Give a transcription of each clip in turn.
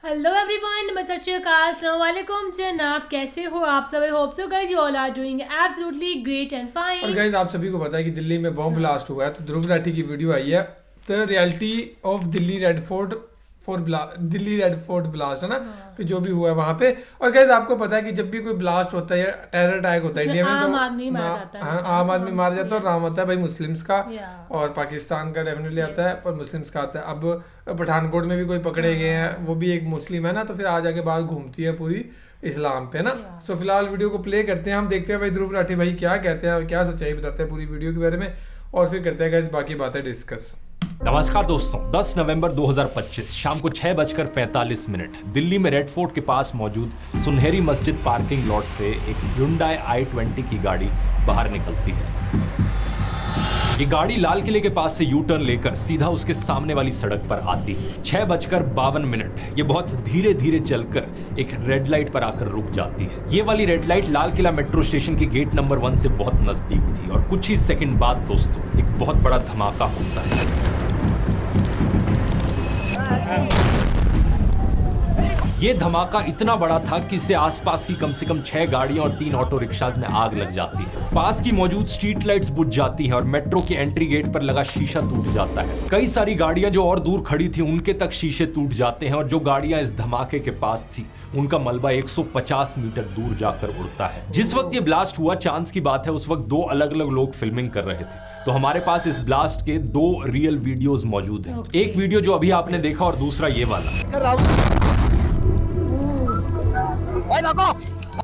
Hello everyone, मैं सत श्री अकाल, अस्सलाम वालेकुम जनाब, कैसे हो आप सब? I hope so guys you all are doing absolutely great and fine. और गाइस आप सभी को पता है कि दिल्ली में बॉम्ब ब्लास्ट हुआ है, तो ध्रुव राठी की वीडियो आई है। The reality of Delhi red fort blast है ना, कि जो भी हुआ है वहाँ पे। और गाइस आपको पता है कि जब भी कोई ब्लास्ट होता है या टेरर अटैक होता है इंडिया में, आम तो आदमी मार जाता है। आम आदमी मार जाता है और नाम आता है भाई मुस्लिम्स का, और पाकिस्तान का डेफिनेटली आता है और मुस्लिम्स का आता है। अब पठानकोट में भी कोई पकड़े गए हैं, वो भी एक मुस्लिम है ना, तो फिर आ जाके बात घूमती है पूरी इस्लाम पे ना। सो फिलहाल वीडियो को प्ले करते हैं, हम देखते हैं भाई ध्रुव राठी भाई क्या कहते हैं, क्या सच्चाई बताते हैं पूरी वीडियो के बारे में, और फिर करते हैं गाइस बाकी बातें डिस्कस। नमस्कार दोस्तों, 10 नवंबर 2025 शाम को 6:45 दिल्ली में रेड फोर्ट के पास मौजूद सुनहरी मस्जिद पार्किंग लॉट से एक Hyundai i20 की गाड़ी बाहर निकलती है। ये गाड़ी लाल किले के पास से यू टर्न लेकर सीधा उसके सामने वाली सड़क पर आती है। 6:52 ये बहुत धीरे धीरे चलकर एक रेड लाइट पर आकर रुक जाती है। ये वाली red light Lal Qila metro station के गेट नंबर 1 से बहुत नजदीक थी और कुछ ही सेकंड बाद दोस्तों एक बहुत बड़ा धमाका होता है। ये धमाका इतना बड़ा था कि इससे आसपास की कम से कम 6 गाड़ियां और 3 ऑटो रिक्शाज में आग लग जाती है। पास की मौजूद स्ट्रीट लाइट्स बुझ जाती हैं और मेट्रो के एंट्री गेट पर लगा शीशा टूट जाता है। कई सारी गाड़ियां जो और दूर खड़ी थी उनके तक शीशे टूट जाते हैं और जो गाड़ियां इस धमाके के पास थी उनका मलबा 150 मीटर दूर जाकर उड़ता है। जिस वक्त ये ब्लास्ट हुआ, चांस की बात है, उस वक्त 2 अलग अलग लोग फिल्मिंग कर रहे थे। तो हमारे पास इस ब्लास्ट के 2 रियल वीडियोस मौजूद हैं। एक वीडियो जो अभी आपने देखा और दूसरा ये वाला।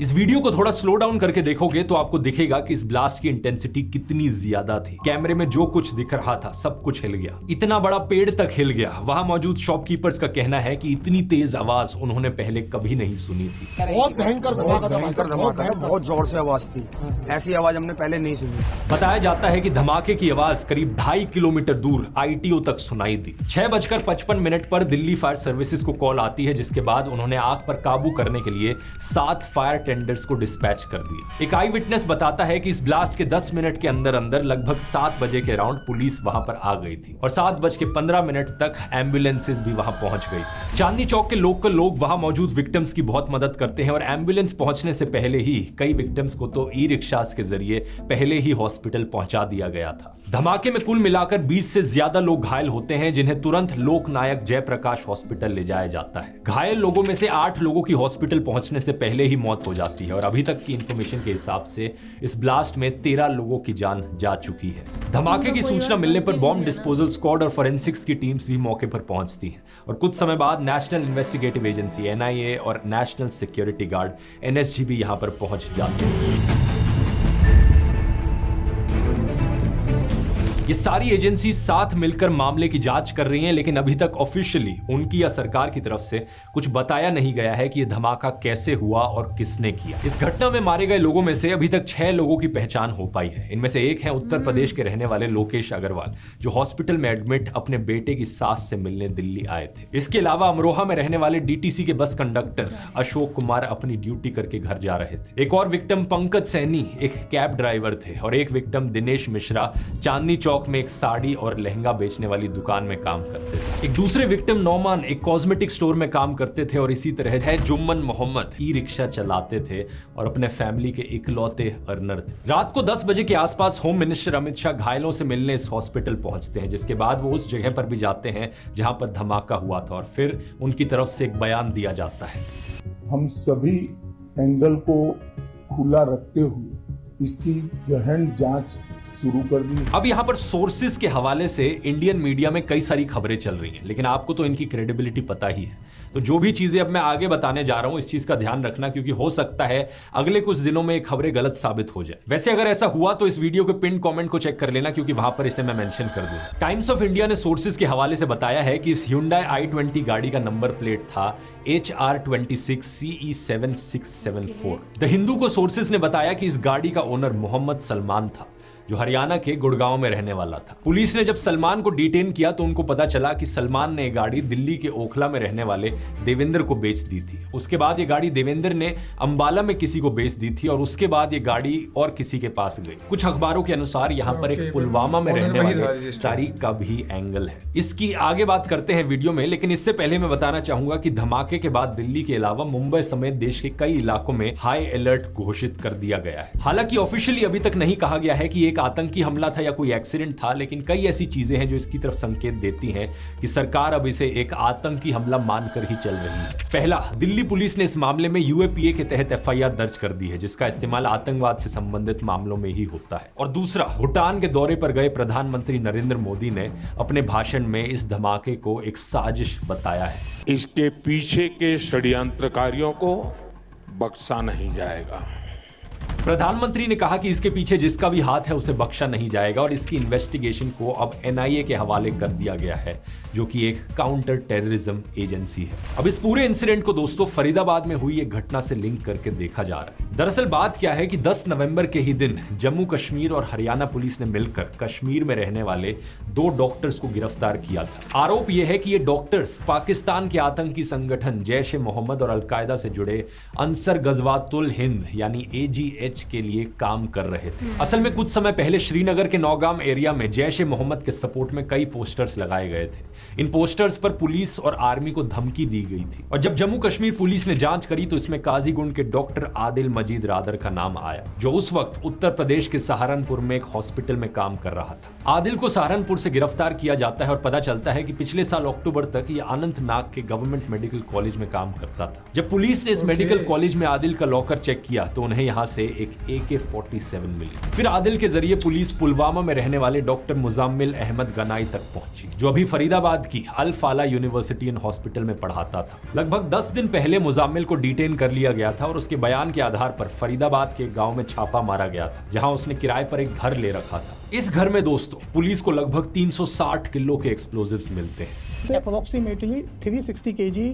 इस वीडियो को थोड़ा स्लो डाउन करके देखोगे तो आपको दिखेगा कि इस ब्लास्ट की इंटेंसिटी कितनी ज्यादा थी। कैमरे में जो कुछ दिख रहा था सब कुछ हिल गया, इतना बड़ा पेड़ तक हिल गया। वहां मौजूद शॉपकीपर्स का कहना है कि इतनी तेज आवाज उन्होंने पहले कभी नहीं सुनी थी। बहुत भयंकर धमाका, बहुत जोर से आवाज थी, ऐसी आवाज हमने पहले नहीं सुनी। बताया जाता है कि धमाके की आवाज करीब 2.5 किलोमीटर दूर ITO तक सुनाई दी। 6:55 पर दिल्ली फायर सर्विसेज को कॉल आती है, जिसके बाद उन्होंने आग पर काबू करने के लिए 7 फायर टेंडर्स को डिस्पैच कर दिए। एक आई विटनेस बताता है कि इस ब्लास्ट के 10 मिनट के अंदर अंदर लगभग 7 बजे के अराउंड पुलिस वहां पर आ गई थी और 7:15 तक एम्बुलेंसेज भी वहां पहुंच गई थी। चांदनी चौक के लोकल लोग वहां मौजूद विक्टिम्स की बहुत मदद करते हैं और एम्बुलेंस पहुंचने से पहले ही कई विक्टिम्स को तो ई रिक्शास के जरिए पहले ही हॉस्पिटल पहुंचा दिया गया था। धमाके में कुल मिलाकर 20 से ज्यादा लोग घायल होते हैं, जिन्हें तुरंत लोकनायक जयप्रकाश हॉस्पिटल ले जाया जाता है। घायल लोगों में से 8 लोगों की हॉस्पिटल पहुंचने से पहले ही मौत हो जाती है और अभी तक की इंफॉर्मेशन के हिसाब से इस ब्लास्ट में 13 लोगों की जान जा चुकी है। धमाके की सूचना मिलने पर बॉम्ब डिस्पोजल स्क्वाड और फोरेंसिक्स की टीम्स भी मौके पर पहुंचती हैं और कुछ समय बाद नेशनल इन्वेस्टिगेटिव एजेंसी NIA और नेशनल सिक्योरिटी गार्ड NSG भी यहां पर पहुंच जाते हैं। ये सारी एजेंसी साथ मिलकर मामले की जांच कर रही हैं, लेकिन अभी तक ऑफिशियली उनकी या सरकार की तरफ से कुछ बताया नहीं गया है कि यह धमाका कैसे हुआ और किसने किया। इस घटना में मारे गए लोगों में से अभी तक 6 लोगों की पहचान हो पाई है। इनमें से एक है उत्तर प्रदेश के रहने वाले लोकेश अग्रवाल, जो हॉस्पिटल में एडमिट अपने बेटे की सास से मिलने दिल्ली आए थे। इसके अलावा अमरोहा में रहने वाले DTC के बस कंडक्टर अशोक कुमार अपनी ड्यूटी करके घर जा रहे थे। एक और विक्टिम पंकज सैनी एक कैब ड्राइवर थे और एक विक्टिम दिनेश मिश्रा चांदनी चौक में एक साड़ी और लहंगा बेचने वाली दुकान में काम करते थे। एक दूसरे विक्टिम नौमान एक कॉस्मेटिक स्टोर में काम करते थे और इसी तरह है जुम्मन मोहम्मद ई रिक्शा चलाते थे और अपने फैमिली के इकलौते अर्नर थे। रात को 10 बजे के आसपास होम मिनिस्टर अमित शाह घायलों से मिलने इस हॉस्पिटल पहुंचते हैं, जिसके बाद वो उस जगह पर भी जाते हैं जहां पर धमाका हुआ था और फिर उनकी तरफ से एक बयान दिया जाता है। हम सभी एंगल को खुला रखते हुए इसकी गहन जांच शुरू कर दी। अब यहाँ पर सोर्सेज के हवाले से इंडियन मीडिया में कई सारी खबरें चल रही हैं, लेकिन आपको तो इनकी क्रेडिबिलिटी पता ही है। तो जो भी चीजें अब मैं आगे बताने जा रहा हूं, इस चीज का ध्यान रखना, क्योंकि हो सकता है अगले कुछ दिनों में ये खबरें गलत साबित हो जाए। वैसे अगर ऐसा हुआ तो इस वीडियो के पिन कमेंट को चेक कर लेना, क्योंकि वहां पर इसे मैं मेंशन कर दूंगा। टाइम्स ऑफ इंडिया ने सोर्सेज के हवाले से बताया है कि इस Hyundai i20 गाड़ी का नंबर प्लेट था HR26 CE7674। द हिंदू को सोर्सेज ने बताया कि इस गाड़ी का ओनर मोहम्मद सलमान था। जो हरियाणा के गुड़गांव में रहने वाला था। पुलिस ने जब सलमान को डिटेन किया तो उनको पता चला कि सलमान ने गाड़ी दिल्ली के ओखला में रहने वाले देवेंद्र को बेच दी थी। उसके बाद ये गाड़ी देवेंद्र ने अंबाला में किसी को बेच दी थी और उसके बाद ये गाड़ी और किसी के पास गई। कुछ अखबारों के अनुसार यहाँ पर एक पुलवामा में रहने वाले तारिक का भी एंगल है। इसकी आगे बात करते हैं वीडियो में, लेकिन इससे पहले मैं बताना चाहूंगा कि धमाके के बाद दिल्ली के अलावा मुंबई समेत देश के कई इलाकों में हाई अलर्ट घोषित कर दिया गया है। हालांकि ऑफिशियली अभी तक नहीं कहा गया है कि एक आतंकी हमला था या कोई एक्सीडेंट था, लेकिन कई ऐसी चीजें हैं जो इसकी तरफ संकेत देती हैं कि सरकार अब इसे एक आतंकी हमला मानकर ही चल रही है। पहला, दिल्ली पुलिस ने इस मामले में यूएपीए के तहत एफआईआर दर्ज कर दी है, जिसका इस्तेमाल आतंकवाद से संबंधित मामलों में ही होता है। और दूसरा, भूटान के दौरे पर गए प्रधानमंत्री नरेंद्र मोदी ने अपने भाषण में इस धमाके को एक साजिश बताया है। इसके पीछे के षड्यंत्रकारियों को बख्शा नहीं जाएगा। प्रधानमंत्री ने कहा कि इसके पीछे जिसका भी हाथ है उसे बख्शा नहीं जाएगा और इसकी इन्वेस्टिगेशन को अब एनआईए के हवाले कर दिया गया है, जो कि एक काउंटर टेररिज्म एजेंसी है। अब इस पूरे इंसिडेंट को दोस्तों फरीदाबाद में हुई एक घटना से लिंक करके देखा जा रहा है। दरअसल बात क्या है कि 10 नवंबर के ही दिन जम्मू कश्मीर और हरियाणा पुलिस ने मिलकर कश्मीर में रहने वाले 2 डॉक्टर्स को गिरफ्तार किया था। आरोप यह है कि ये डॉक्टर्स पाकिस्तान के आतंकी संगठन जैश ए मोहम्मद और अलकायदा से जुड़े अंसर गजवातुल हिंद यानी AGH के लिए काम कर रहे थे। असल में कुछ समय पहले श्रीनगर के नौगाम एरिया में जैश ए मोहम्मद के सपोर्ट में कई पोस्टर्स लगाए गए थे। इन पोस्टर्स पर पुलिस और आर्मी को धमकी दी गई थी और जब जम्मू कश्मीर पुलिस ने जांच करी तो इसमें काजीगुंड के डॉक्टर आदिल मजीद रादर का नाम आया, जो उस वक्त उत्तर प्रदेश के सहारनपुर में एक हॉस्पिटल में काम कर रहा था। आदिल को सहारनपुर से गिरफ्तार किया जाता है और पता चलता है कि पिछले साल अक्टूबर तक ये अनंतनाग के गवर्नमेंट मेडिकल कॉलेज में काम करता था। जब पुलिस ने इस मेडिकल कॉलेज में आदिल का लॉकर चेक किया तो उन्हें यहाँ से एक AK-47 मिली। फिर आदिल के जरिए पुलिस पुलवामा में रहने वाले डॉक्टर मुजाम्मिल अहमद गनाई तक पहुंची, जो अभी फरीदाबाद की अल फाला यूनिवर्सिटी एंड हॉस्पिटल में पढ़ाता था। लगभग 10 दिन पहले मुजाम्मिल को डिटेन कर लिया गया था और उसके बयान के आधार पर फरीदाबाद के गांव में छापा मारा गया था, जहां उसने किराए पर एक घर ले रखा था। इस घर में दोस्तों पुलिस को लगभग 360 किलो के एक्सप्लोजिव्स मिलते हैं। अप्रोक्सीमेटली 360 kg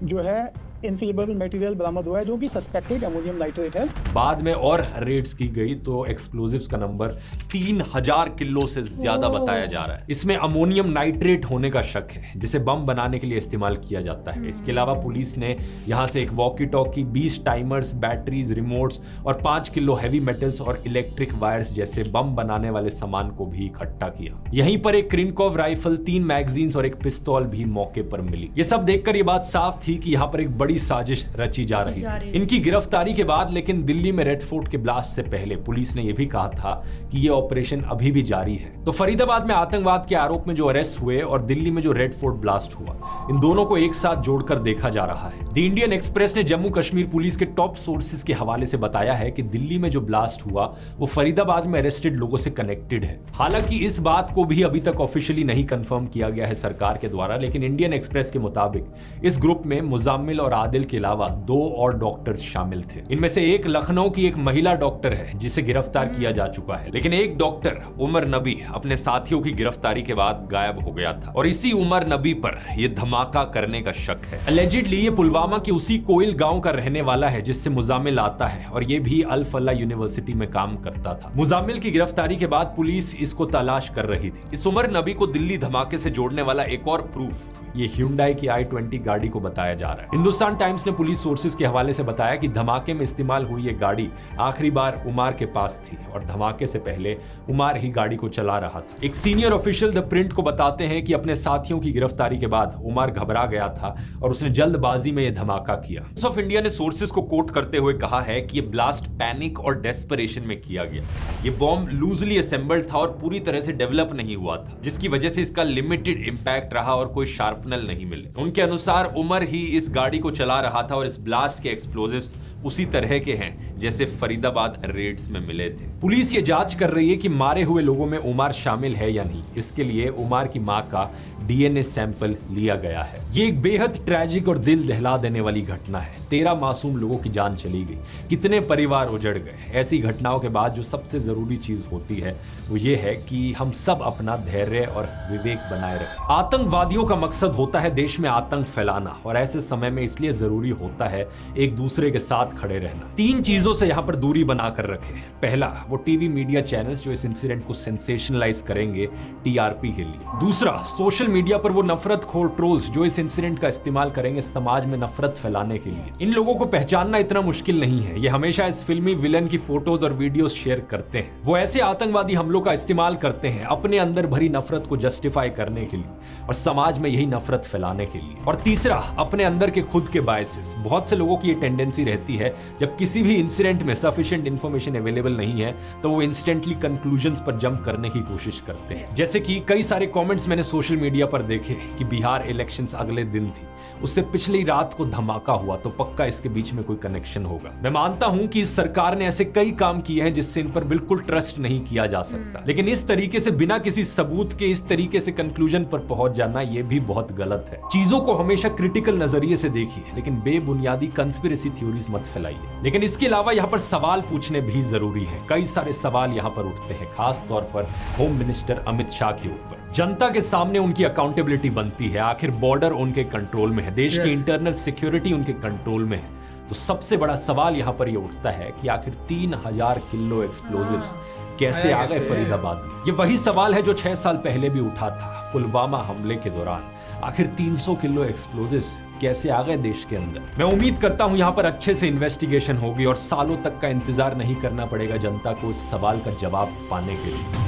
जो है इनफ्लेमेबल मटेरियल बरामद हुआ है, जो कि सस्पेक्टेड अमोनियम नाइट्रेट है। बाद में और रेड्स की गई तो एक्सप्लोजिव्स का नंबर 3000 किलो से ज्यादा बताया जा रहा है। इसमें अमोनियम नाइट्रेट होने का शक है, जिसे बम बनाने के लिए इस्तेमाल किया जाता है। इसके अलावा पुलिस ने यहां से एक walkie talkie, 20 timers, batteries, remotes और 5 किलो हैवी मेटल्स और इलेक्ट्रिक वायर्स जैसे बम बनाने वाले सामान को भी इकट्ठा किया। यहीं पर एक क्रिनकॉव राइफल, 3 मैगजीन्स और एक पिस्तौल भी मौके पर मिली। ये सब देखकर ये बात साफ थी कि यहाँ पर एक बड़ी साजिश रची जा रही थी। इनकी गिरफ्तारी के बाद लेकिन दिल्ली में रेड फोर्ट के ब्लास्ट से पहले पुलिस ने यह भी कहा था कि यह ऑपरेशन अभी भी जारी है। तो फरीदाबाद में आतंकवाद के आरोप में जो अरेस्ट हुए और दिल्ली में जो रेड फोर्ट ब्लास्ट हुआ, इन दोनों को एक साथ जोड़कर देखा जा रहा है। द इंडियन एक्सप्रेस ने जम्मू कश्मीर पुलिस के टॉप सोर्सेज के हवाले से बताया है कि दिल्ली में जो ब्लास्ट हुआ वो फरीदाबाद में अरेस्टेड लोगों से कनेक्टेड है। हालांकि इस बात को भी अभी तक ऑफिशियली नहीं कंफर्म किया गया है सरकार के द्वारा, लेकिन इंडियन एक्सप्रेस के मुताबिक इस ग्रुप में मुजाम्मिल और आदिल के अलावा 2 और डॉक्टर्स शामिल थे। इनमें से एक लखनऊ की एक महिला डॉक्टर है जिसे गिरफ्तार किया जा चुका है, लेकिन एक डॉक्टर उमर नबी अपने साथियों की गिरफ्तारी के बाद गायब हो गया था और इसी उमर नबी पर यह धमाका करने का शक है। अलेजिडली ये पुलवामा के उसी कोयल गांव का रहने वाला है जिससे मुजाम्मिल आता है और ये भी अल फला यूनिवर्सिटी में काम करता था। मुजाम्मिल की गिरफ्तारी के बाद पुलिस इसको तलाश कर रही थी। इस उमर नबी को दिल्ली धमाके से जोड़ने वाला एक और प्रूफ ये Hyundai की i20 गाड़ी को बताया जा रहा है। हिंदुस्तान टाइम्स ने पुलिस सोर्सेज के हवाले से बताया कि धमाके में इस्तेमाल हुई ये गाड़ी आखिरी बार उमार के पास थी और धमाके से पहले उमार ही गाड़ी को चला रहा था। एक सीनियर ऑफिशियल द प्रिंट को बताते हैं कि अपने साथियों की गिरफ्तारी के बाद उमार घबरा गया था और उसने जल्दबाजी में यह धमाका किया। टाइम्स ऑफ इंडिया ने सोर्सेज को कोट करते हुए कहा है कि यह ब्लास्ट पैनिक और डेस्परेशन में किया गया। यह बॉम्ब लूजली असेंबल्ड था और पूरी तरह से डेवलप नहीं हुआ था, जिसकी वजह से इसका लिमिटेड इंपैक्ट रहा और कोई शार्पनर नहीं मिले। उनके अनुसार उमर ही इस गाड़ी को चला रहा था और इस ब्लास्ट के एक्सप्लोजिव्स उसी तरह के हैं जैसे फरीदाबाद रेड्स में मिले थे। पुलिस ये जांच कर रही है कि मारे हुए लोगों में उमर शामिल है या नहीं। इसके लिए उमर की मां का DNA सैंपल लिया गया है। ये एक बेहद ट्रैजिक और दिल दहला देने वाली घटना है। 13 मासूम लोगों की जान चली गई, कितने परिवार उजड़ गए। ऐसी घटनाओं के बाद जो सबसे जरूरी चीज होती है वो ये है कि हम सब अपना धैर्य और विवेक बनाए रखें। आतंकवादियों का मकसद होता है देश में आतंक फैलाना, और ऐसे समय में इसलिए जरूरी होता है एक दूसरे के साथ खड़े रहना। 3 चीजों से यहाँ पर दूरी बनाकर रखें। पहला, वो टीवी मीडिया चैनल्स जो इस इंसिडेंट को सेंसेशनलाइज करेंगे टीआरपी के लिए। दूसरा, सोशल मीडिया पर वो नफरतखोर ट्रोल्स जो इस इंसिडेंट का इस्तेमाल करेंगे समाज में नफरत फैलाने के लिए। इन लोगों को पहचानना इतना मुश्किल नहीं है, ये हमेशा इस फिल्मी विलन की फोटोज और वीडियोस शेयर करते हैं। वो ऐसे आतंकवादी हमलों का इस्तेमाल करते हैं अपने अंदर भरी नफरत को जस्टिफाई करने के लिए और समाज में यही नफरत फैलाने के लिए। और तीसरा, अपने अंदर के खुद के बायसेस। बहुत से लोगों की ये टेंडेंसी रहती है जब किसी भी इंसिडेंट में सफिशिएंट इंफॉर्मेशन अवेलेबल नहीं है तो वो इंस्टेंटली कंक्लूजन्स पर जंप करने की कोशिश करते हैं। जैसे कि कई सारे कमेंट्स मैंने सोशल मीडिया पर देखे कि बिहार इलेक्शंस अगले दिन थी, उससे पिछली रात को धमाका हुआ, तो पक्का इसके बीच में कोई कनेक्शन होगा। मैं मानता हूं कि इस सरकार ने ऐसे कई काम किए हैं जिससे इन पर बिल्कुल ट्रस्ट नहीं किया जा सकता, लेकिन इस तरीके से बिना किसी सबूत के इस तरीके से कंक्लूजन पर पहुंच जाना ये भी बहुत गलत है। चीजों को हमेशा क्रिटिकल नजरिए से देखिए, लेकिन बेबुनियादी कंस्पिरेसी थ्योरीज मत फैलाइए। लेकिन इसके अलावा यहाँ पर सवाल पूछने भी जरूरी है। कई सारे सवाल यहाँ पर उठते हैं, खास तौर पर होम मिनिस्टर अमित शाह के ऊपर। जनता के सामने उनकी अकाउंटेबिलिटी बनती है। आखिर बॉर्डर उनके कंट्रोल में है, देश की इंटरनल सिक्योरिटी उनके कंट्रोल में है। तो सबसे बड़ा सवाल यहाँ पर ये उठता है कि आखिर 3000 किलो एक्सप्लोजिव्स कैसे आ गए फरीदाबाद में। ये वही सवाल है जो 6 साल पहले भी उठा था पुलवामा हमले के दौरान। आखिर 300 किलो एक्सप्लोजिव्स कैसे आ गए देश के अंदर। मैं उम्मीद करता हूं यहाँ पर अच्छे से इन्वेस्टिगेशन होगी और सालों तक का इंतजार नहीं करना पड़ेगा जनता को इस सवाल का जवाब पाने के लिए।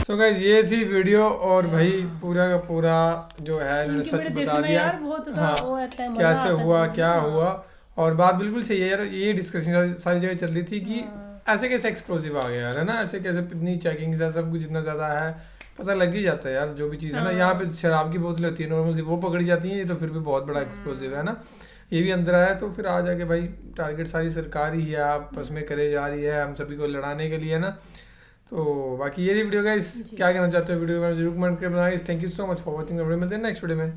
तो गाइस ये थी वीडियो, और भाई पूरा का पूरा जो है इन्होंने सच बता दिया। हाँ, कैसे हुआ, क्या हुआ, और बात बिल्कुल सही है यार। ये डिस्कशन सारी जगह चल रही थी कि ऐसे कैसे एक्सप्लोसिव आ गया यार, है ना, ऐसे कैसे इतनी चेकिंग सब कुछ इतना ज्यादा है, पता लग ही जाता है यार जो भी चीज़ है ना। यहाँ पे शराब की बोतलें होती है नॉर्मल सी, वो पकड़ी जाती हैं, ये तो फिर भी बहुत बड़ा एक्सप्लोसिव है ना। ये भी अंदर आया तो फिर आ जाके भाई टारगेट सारी सरकार ही है, आपस में करे जा रही है हम सभी को लड़ाने के लिए ना। तो बाकी ये वीडियो गाइस, क्या कहना चाहते हो वीडियो में जरूर कमेंट करके बताइए। Thank you so much for watching. Next video में